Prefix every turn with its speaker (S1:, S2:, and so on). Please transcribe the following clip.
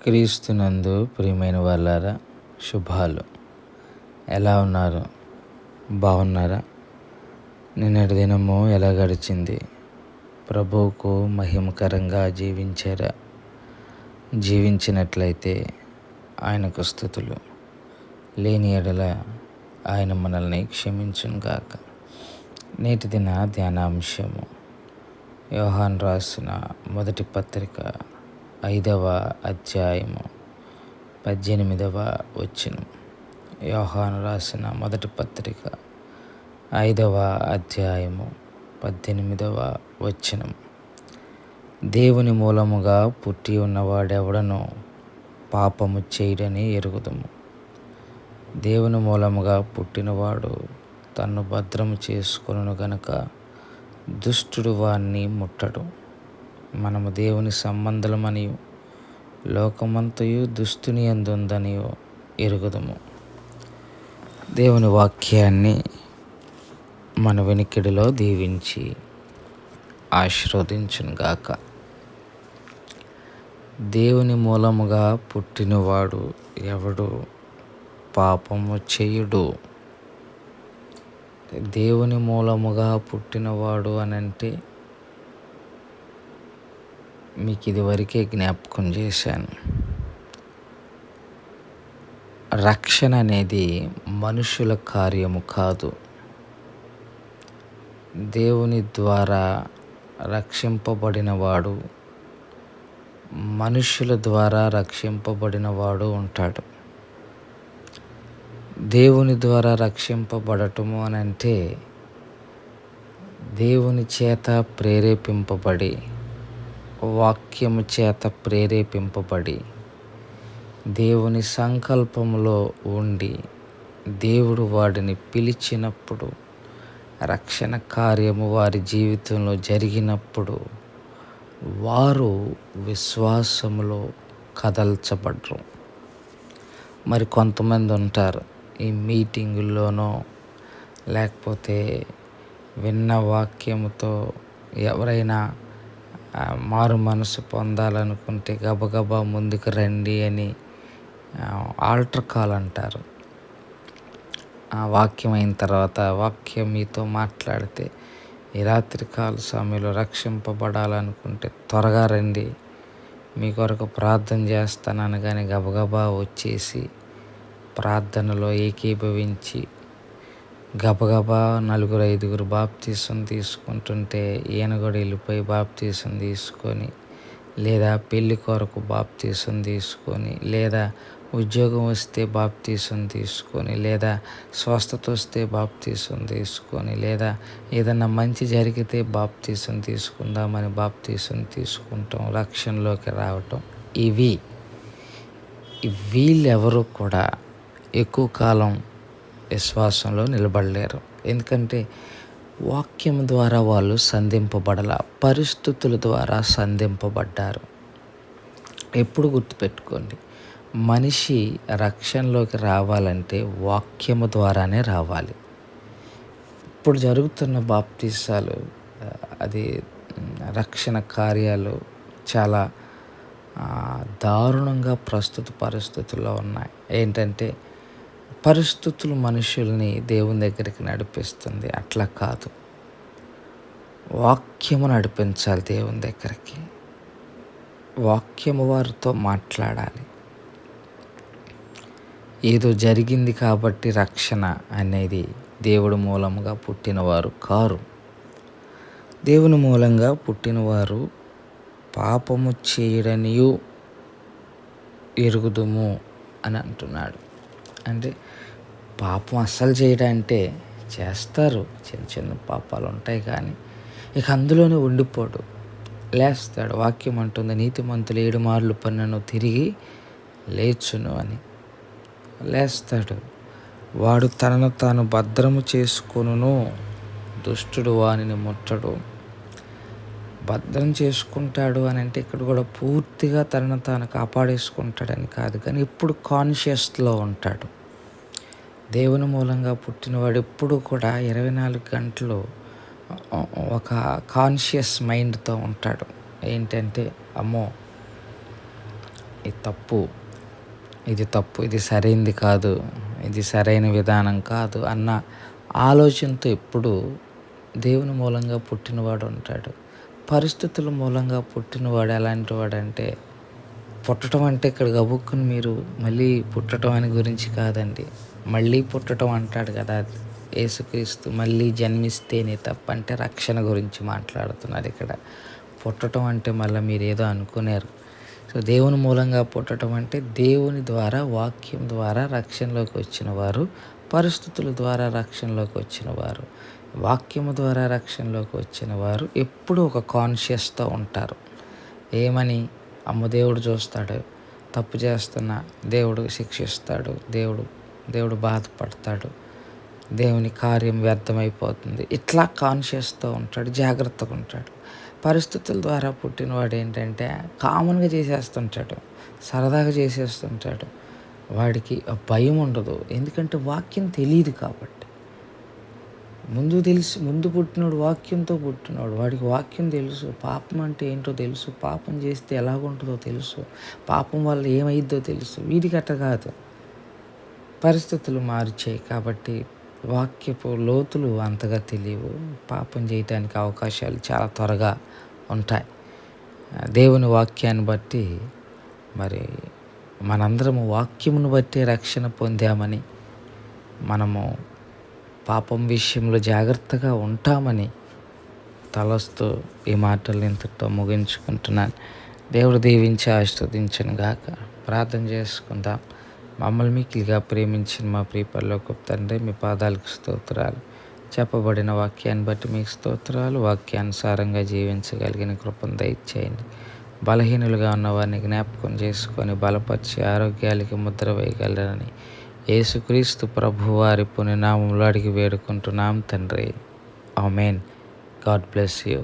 S1: క్రీస్తునందు ప్రియమైన వాళ్ళారా, శుభాలు. ఎలా ఉన్నారు? బాగున్నారా? నిన్నటి దినము ఎలా గడిచింది? ప్రభువుకు మహిమకరంగా జీవించారా? జీవించినట్లయితే ఆయనకు స్తుతులు. లేని ఎడల ఆయన మనల్ని క్షమించును గాక. నేటి దిన ధ్యానాంశము యోహాను రాసిన మొదటి పత్రిక 5వ అధ్యాయము 18వ వచనం. యోహాను రాసిన మొదటి పత్రిక 5వ అధ్యాయము 18వ వచనం. దేవుని మూలముగా పుట్టి ఉన్నవాడెవడనో పాపము చేయడని ఎరుగుదుము. దేవుని మూలముగా పుట్టినవాడు తన్ను భద్రము చేసుకొనును గనుక దుష్టుడు వాణ్ణి ముట్టడు. మనము దేవుని సంబంధులమనియు లోకమంతయు దుష్టుని యందుందనియు ఎరుగుదుము. దేవుని వాక్యాన్ని మన వెనికిడిలో దీవించి ఆశీర్వదించును గాక. దేవుని మూలముగా పుట్టినవాడు ఎవడు పాపము చేయుడు. దేవుని మూలముగా పుట్టినవాడు అనంటే మీకు ఇదివరకే జ్ఞాపకం చేశాను. రక్షణ అనేది మనుషుల కార్యము కాదు. దేవుని ద్వారా రక్షింపబడినవాడు, మనుషుల ద్వారా రక్షింపబడినవాడు ఉంటాడు. దేవుని ద్వారా రక్షింపబడటము అనంటే దేవుని చేత ప్రేరేపింపబడి, వాక్యము చేత ప్రేరేపింపబడి, దేవుని సంకల్పములో ఉండి దేవుడు వాడిని పిలిచినప్పుడు, రక్షణ కార్యము వారి జీవితంలో జరిగినప్పుడు వారు విశ్వాసములో కదల్చబడరు. మరి కొంతమంది ఉంటారు, ఈ మీటింగుల్లోనో లేకపోతే విన్న వాక్యముతో ఎవరైనా మారు మనసు పొందాలనుకుంటే గబగబా ముందుకు రండి అని ఆల్టర్ కాల్ అంటారు. ఆ వాక్యం అయిన తర్వాత వాక్యం మీతో మాట్లాడితే ఈ రాత్రికాల సమయంలో రక్షింపబడాలనుకుంటే త్వరగా రండి, మీ కొరకు ప్రార్థన చేస్తాను అనగానే గబగబా వచ్చేసి ప్రార్థనలో ఏకీభవించి గబగబా 4-5 బాప్తీసం తీసుకుంటుంటే ఈయన కూడా వెళ్ళిపోయి బాప్తీసం తీసుకొని, లేదా పెళ్లి కొరకు బాప్తీసం తీసుకొని, లేదా ఉద్యోగం వస్తే బాప్తీసం తీసుకొని, లేదా స్వస్థత వస్తే బాప్తీసం తీసుకొని, లేదా ఏదన్నా మంచి జరిగితే బాప్తీసం తీసుకుందామని బాప్తీసం తీసుకుంటాం, రక్షణలోకి రావటం. వీళ్ళెవరూ కూడా ఎక్కువ కాలం విశ్వాసంలో నిలబడలేరు. ఎందుకంటే వాక్యం ద్వారా వాళ్ళు సంధింపబడాల, పరిస్థితుల ద్వారా సంధింపబడ్డారు. ఎప్పుడు గుర్తుపెట్టుకోండి, మనిషి రక్షణలోకి రావాలంటే వాక్యము ద్వారానే రావాలి. ఇప్పుడు జరుగుతున్న బాప్తీసాలు, అది రక్షణ కార్యాలు చాలా దారుణంగా ప్రస్తుత పరిస్థితుల్లో ఉన్నాయి. ఏంటంటే పరిస్థితులు మనుషుల్ని దేవుని దగ్గరికి నడిపిస్తుంది. అట్లా కాదు, వాక్యము నడిపించాలి దేవుని దగ్గరికి. వాక్యము వారితో మాట్లాడాలి. ఏదో జరిగింది కాబట్టి రక్షణ అనేది దేవుడి మూలంగా పుట్టినవారు కారు. దేవుని మూలంగా పుట్టినవారు పాపము చేయడనియు ఎరుగుదుము అని అంటున్నాడు. అంటే పాపం అస్సలు చేయడంటే చేస్తారు, చిన్న చిన్న పాపాలు ఉంటాయి, కానీ ఇక అందులోనే ఉండిపోడు, లేస్తాడు. వాక్యం అంటుంది, నీతిమంతులు 7 మార్లు పన్నను తిరిగి లేచును అని. లేస్తాడు. వాడు తనను తాను భద్రము చేసుకొనును, దుష్టుడు వానిని ముట్టడు. భద్రం చేసుకుంటాడు అని అంటే ఇక్కడ కూడా పూర్తిగా తనను తాను కాపాడేసుకుంటాడని కాదు, కానీ ఎప్పుడు కాన్షియస్లో ఉంటాడు. దేవుని మూలంగా పుట్టినవాడు ఎప్పుడు కూడా 24 గంటలు ఒక కాన్షియస్ మైండ్తో ఉంటాడు. ఏంటంటే అమ్మో ఇది తప్పు, ఇది తప్పు, ఇది సరైంది కాదు, ఇది సరైన విధానం కాదు అన్న ఆలోచనతో ఎప్పుడు దేవుని మూలంగా పుట్టినవాడు ఉంటాడు. పరిస్థితుల మూలంగా పుట్టినవాడు ఎలాంటి వాడంటే, పుట్టడం అంటే ఇక్కడ గబుక్కుని మీరు మళ్ళీ పుట్టడం అని గురించి కాదండి. మళ్ళీ పుట్టడం అంటాడు కదా యేసుక్రీస్తు, మళ్ళీ జన్మిస్తేనే తప్ప అంటే రక్షణ గురించి మాట్లాడుతున్నారు ఇక్కడ. పుట్టడం అంటే మళ్ళీ మీరు ఏదో అనుకున్నారు. సో దేవుని మూలంగా పుట్టడం అంటే దేవుని ద్వారా, వాక్యం ద్వారా రక్షణలోకి వచ్చిన వారు, పరిస్థితుల ద్వారా రక్షణలోకి వచ్చిన వారు, వాక్యము ద్వారా రక్షణలోకి వచ్చిన వారు ఎప్పుడూ ఒక కాన్షియస్తో ఉంటారు. ఏమని? అమ్మ దేవుడు చూస్తాడు, తప్పు చేస్తున్నా దేవుడు శిక్షిస్తాడు, దేవుడు బాధపడతాడు, దేవుని కార్యం వ్యర్థమైపోతుంది, ఇట్లా కాన్షియస్తో ఉంటాడు, జాగ్రత్తగా ఉంటాడు. పరిస్థితుల ద్వారా పుట్టినవాడు ఏంటంటే కామన్గా చేసేస్తుంటాడు, సరదాగా చేసేస్తుంటాడు. వాడికి భయం ఉండదు, ఎందుకంటే వాక్యం తెలియదు కాబట్టి. ముందు పుట్టినోడు వాక్యంతో పుట్టినోడు, వాడికి వాక్యం తెలుసు, పాపం అంటే ఏంటో తెలుసు, పాపం చేస్తే ఎలాగుంటుందో తెలుసు, పాపం వల్ల ఏమైద్దో తెలుసు. వీడికి అట్ట కాదు, పరిస్థితులు మార్చాయి కాబట్టి వాక్యపు లోతులు అంతగా తెలియవు. పాపం చేయటానికి అవకాశాలు చాలా త్వరగా ఉంటాయి. దేవుని వాక్యాన్ని బట్టి మరి మనందరము వాక్యమును బట్టి రక్షణ పొందామని, మనము పాపం విషయంలో జాగ్రత్తగా ఉంటామని తలస్తూ ఈ మాటలు ఇంతటితో ముగించుకుంటున్నాను. దేవుడు దీవించి ఆశీర్వదించును గాక. ప్రార్థన చేసుకుందాం. మమ్మల్ని మిక్కిలిగా ప్రేమించిన మా ప్రియ పరలోకపు తండ్రి, మీ పాదాలకు స్తోత్రాలు. చెప్పబడిన వాక్యాన్ని బట్టి మీకు స్తోత్రాలు. వాక్యానుసారంగా జీవించగలిగిన కృపను దయచేయండి. బలహీనులుగా ఉన్న వారిని జ్ఞాపకం చేసుకొని బలపరిచి ఆరోగ్యాలకి ముద్ర వేయగలరని యేసుక్రీస్తు ప్రభువారి పుణ్యనామములో అడిగి వేడుకుంటున్నాం తండ్రి. ఆమేన్. God bless you.